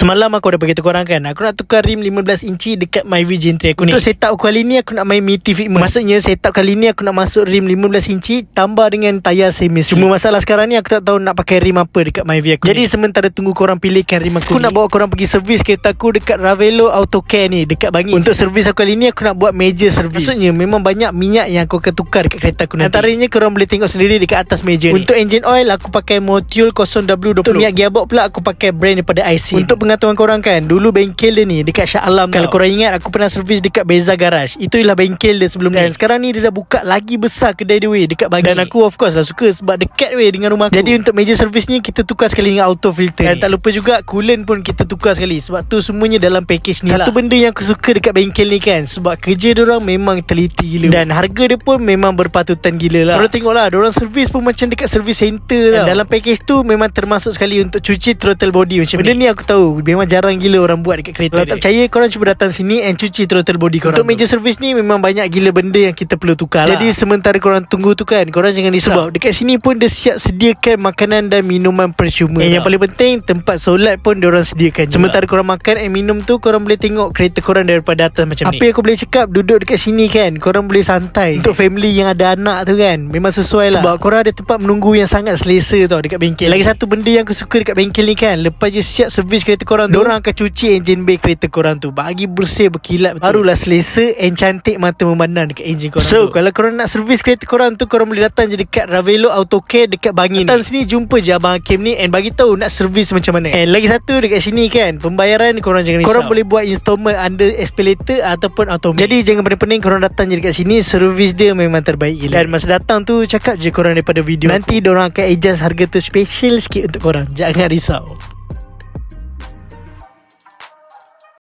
Semalam aku dah beritahu korang kan, aku nak tukar rim 15 inci dekat Myvi Gen 3 aku ni. Untuk setup kali ni aku nak main multi fitment. Maksudnya setup kali ni aku nak masuk rim 15 inci tambah dengan tayar semi. Cuma masalah sekarang ni aku tak tahu nak pakai rim apa dekat Myvi aku. Jadi sementara tunggu korang pilihkan rim aku nak bawa korang pergi servis kereta aku dekat Ravelo Auto Care ni dekat Bangi. Untuk servis aku kali ni aku nak buat major servis. Maksudnya memang banyak minyak yang aku akan tukar dekat kereta aku nanti. Antaranya korang boleh tengok sendiri dekat atas meja ni. Untuk engine oil aku pakai Motul 0W20. Untuk minyak gearbox pula aku pakai brand daripada IC. Untuk pengetahuan korang kan, dulu bengkel dia ni dekat Shah Alam. Kalau korang ingat aku pernah servis dekat Beza Garage. Itu ialah bengkel dia sebelum ni. Dan sekarang ni dia dah buka lagi besar kedai dia weh dekat Bangi. Dan aku of course lah suka sebab dekat weh dengan rumah aku. Jadi untuk major servis ni kita tukar sekali dengan auto filter. Dan tak lupa juga coolant pun kita tukar sekali. Sebab tu semuanya dalam package ni. Satu benda yang aku suka dekat bengkel ni kan, sebab kerja diorang memang teliti gila. Dan harga dia pun memang berpatutan gila lah. Korang tengok lah, diorang servis pun macam dekat service center tau. Dan dalam package tu memang termasuk sekali untuk cuci throttle body macam benda ni aku tahu memang jarang gila orang buat dekat kereta. Kalau tak percaya korang cuba datang sini and cuci throttle body korang. Untuk major service ni memang banyak gila benda yang kita perlu tukar lah. Jadi sementara korang tunggu tu kan, korang jangan risau. Sebab dekat sini pun dia siap sediakan makanan dan minuman percuma. Yang paling penting tempat solat pun diorang sediakan juga. Sementara korang makan and minum tu, korang boleh tengok kereta korang daripada atas macam ni. Apa yang aku boleh cakap, duduk dekat sini kan korang boleh santai. Untuk family yang ada anak tu kan memang sesuai lah. Sebab korang ada tempat menunggu yang sangat selesa tau dekat bengkel. Lagi satu benda yang aku suka dekat bengkel ni kan, lepas je siap servis kereta korang tu, diorang akan cuci enjin bay kereta korang tu, bagi bersih berkilat betul. Barulah selesa and cantik mata memandang dekat enjin korang tu. Kalau korang nak servis kereta korang tu, korang boleh datang je dekat Ravelo Auto Care dekat Bangi. Datang sini jumpa je Abang Hakim ni and bagi tahu nak servis macam mana. And lagi satu dekat sini kan, pembayaran korang jangan risau. Korang boleh buat installment under Expeditor ataupun automatic. Jadi jangan pening-pening, korang datang je dekat sini, servis dia memang terbaik gila. Dan masa datang tu cakap je korang daripada video, nanti diorang akan adjust harga tu special sikit untuk korang. Jangan risau.